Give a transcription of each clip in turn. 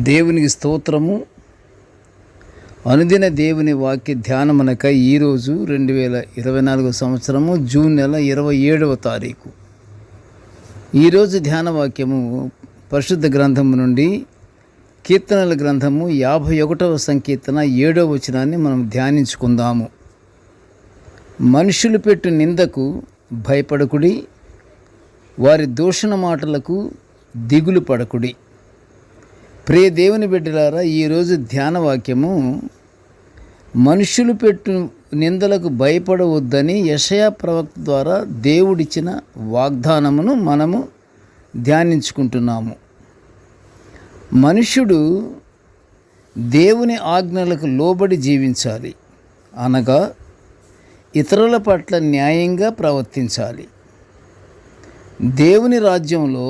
దేవునికి స్తోత్రము. అనుదిన దేవుని వాక్య ధ్యానమనక ఈరోజు 2024 సంవత్సరము జూన్ నెల 27వ తారీఖు. ఈరోజు ధ్యాన వాక్యము పరిశుద్ధ గ్రంథము నుండి కీర్తనల గ్రంథము 51వ సంకీర్తన 7వ వచనాన్ని మనం ధ్యానించుకుందాము. మనుషులు పెట్టు నిందకు భయపడకుడి, వారి దూషణ మాటలకు దిగులు పడకుడి. ప్రియ దేవుని బిడ్డలారా, ఈరోజు ధ్యాన వాక్యము మనుషులు పెట్టు నిందలకు భయపడవద్దని యెషయా ప్రవక్త ద్వారా దేవుడిచ్చిన వాగ్దానమును మనము ధ్యానించుకుంటున్నాము. మనుష్యుడు దేవుని ఆజ్ఞలకు లోబడి జీవించాలి, అనగా ఇతరుల పట్ల న్యాయంగా ప్రవర్తించాలి. దేవుని రాజ్యంలో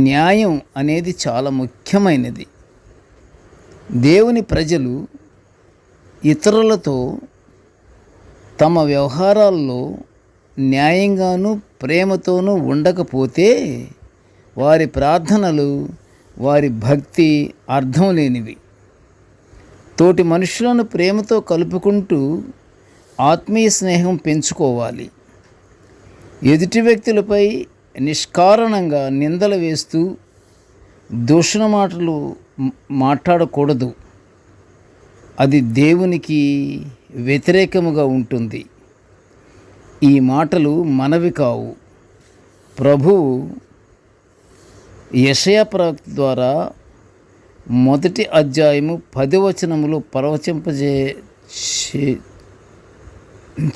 న్యాయం అనేది చాలా ముఖ్యమైనది. దేవుని ప్రజలు ఇతరులతో తమ వ్యవహారాల్లో న్యాయంగాను ప్రేమతోనూ ఉండకపోతే వారి ప్రార్థనలు, వారి భక్తి అర్థం లేనివి. తోటి మనుషులను ప్రేమతో కలుపుకుంటూ ఆత్మీయ స్నేహం పెంచుకోవాలి. ఎదుటి వ్యక్తులపై నిష్కారణంగా నిందలు వేస్తూ దూషణ మాటలు మాట్లాడకూడదు. అది దేవునికి వ్యతిరేకముగా ఉంటుంది. ఈ మాటలు మనవి కావు. ప్రభువు యెషయా ప్రవక్త ద్వారా 1వ అధ్యాయము 10వ వచనములో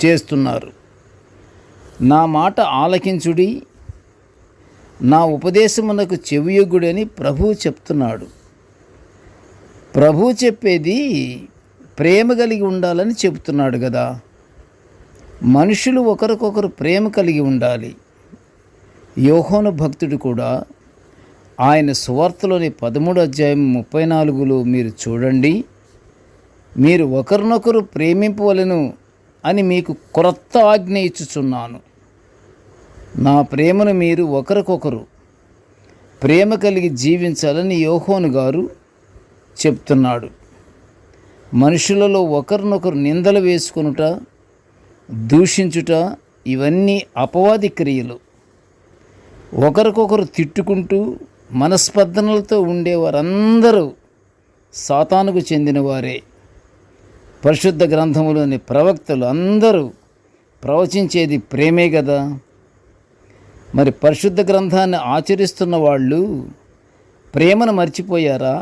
చేస్తున్నారు. నా మాట ఆలకించుడి, నా ఉపదేశమునకు చెవియొగ్గుడని ప్రభువు చెప్తున్నాడు. ప్రభువు చెప్పేది ప్రేమ కలిగి ఉండాలని చెబుతున్నాడు కదా. మనుషులు ఒకరికొకరు ప్రేమ కలిగి ఉండాలి. యోహాను భక్తుడు కూడా ఆయన సువార్తలోని 13వ అధ్యాయం 34లో మీరు చూడండి, మీరు ఒకరినొకరు ప్రేమింపవలెను అని మీకు క్రొత్త ఆజ్ఞ ఇచ్చుచున్నాను. నా ప్రేమను మీరు ఒకరికొకరు ప్రేమ కలిగి జీవించాలని యోహాను గారు చెప్తున్నాడు. మనుషులలో ఒకరినొకరు నిందలు వేసుకొనుట, దూషించుట ఇవన్నీ అపవాది క్రియలు. ఒకరికొకరు తిట్టుకుంటూ మనస్పర్ధనలతో ఉండేవారందరూ సాతానుకు చెందినవారే. పరిశుద్ధ గ్రంథములోని ప్రవక్తలు అందరూ ప్రవచించేది ప్రేమే కదా. మరి పరిశుద్ధ గ్రంథాన్ని ఆచరిస్తున్న వాళ్ళు ప్రేమను మర్చిపోయారా?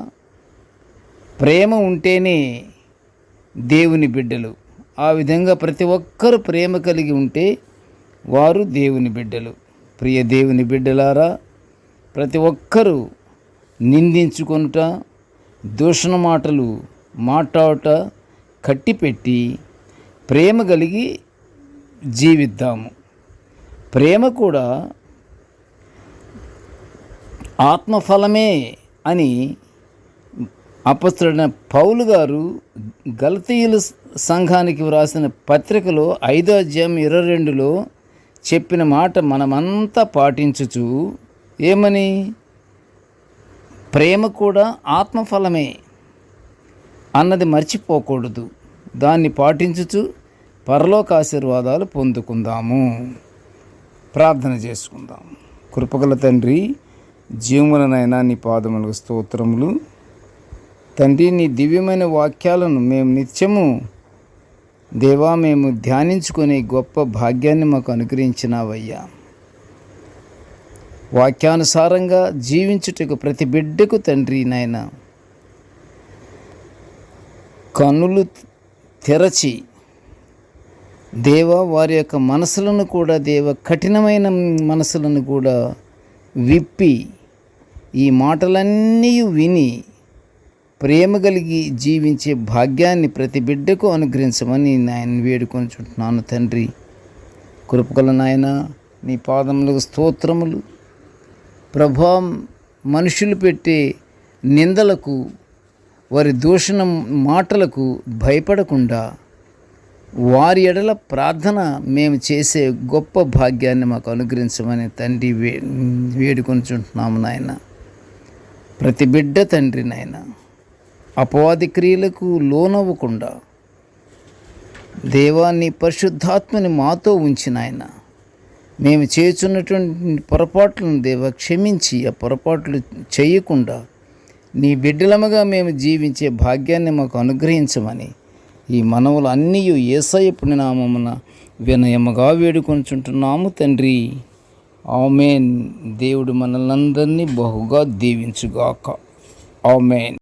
ప్రేమ ఉంటేనే దేవుని బిడ్డలు. ఆ విధంగా ప్రతి ఒక్కరూ ప్రేమ కలిగి ఉంటే వారు దేవుని బిడ్డలు. ప్రియ దేవుని బిడ్డలారా, ప్రతి ఒక్కరూ నిందించుకొనుట, దూషణ మాటలు మాట్లాడుట కట్టిపెట్టి ప్రేమ కలిగి జీవిద్దాము. ప్రేమ కూడా ఆత్మఫలమే అని అపొస్తలుడైన పౌలు గారు గలతీయుల సంఘానికి వ్రాసిన పత్రికలో 5వ అధ్యాయం 22లో చెప్పిన మాట మనమంతా పాటించుచు ఏమని, ప్రేమ కూడా ఆత్మఫలమే అన్నది మర్చిపోకూడదు. దాన్ని పాటించుచు పరలోక ఆశీర్వాదాలు పొందుకుందాము. ప్రార్థన చేసుకుందాం. కృపగల తండ్రి, జీవములనైనా నీ పాదములకు స్తోత్రములు. తండ్రి, నీ దివ్యమైన వాక్యాలను మేము నిత్యము దేవా మేము ధ్యానించుకునే గొప్ప భాగ్యాన్ని మాకు అనుగ్రహించినావయ్యా. వాక్యానుసారంగా జీవించుటకు ప్రతి బిడ్డకు తండ్రి నాయన కన్నులు తెరచి దేవా వారి యొక్క మనసులను కూడా కఠినమైన మనసులను కూడా విప్పి ఈ మాటలన్నీ విని ప్రేమ కలిగి జీవించే భాగ్యాన్ని ప్రతి బిడ్డకు అనుగ్రహించమని నాయన వేడుకొనుచుంటున్నాను తండ్రి. కృపగల నాయన, నీ పాదములకు స్తోత్రములు. ప్రభా, మనుషులు పెట్టే నిందలకు, వారి దూషణ మాటలకు భయపడకుండా వారి ఎడల ప్రార్థన మేము చేసే గొప్ప భాగ్యాన్ని మాకు అనుగ్రహించమని తండ్రి వేడుకొనుచుంటున్నాము నాయన. ప్రతి బిడ్డ తండ్రి నాయన అపవాది క్రియలకు లోనవ్వకుండా దేవాన్ని పరిశుద్ధాత్మని మాతో ఉంచిన ఆయన మేము చేస్తున్నటువంటి పొరపాట్లను దేవ క్షమించి ఆ పొరపాట్లు చేయకుండా నీ బిడ్డలముగా మేము జీవించే భాగ్యాన్ని మాకు అనుగ్రహించమని ఈ మనవులు అన్నీ యేసయ్య పుణ్యనామమున వినయముగా వేడుకొనుచుంటున్నాము తండ్రి. ఆమేన్. దేవుడు మనల్నందరినీ బహుగా దీవించుగాక. ఆమేన్.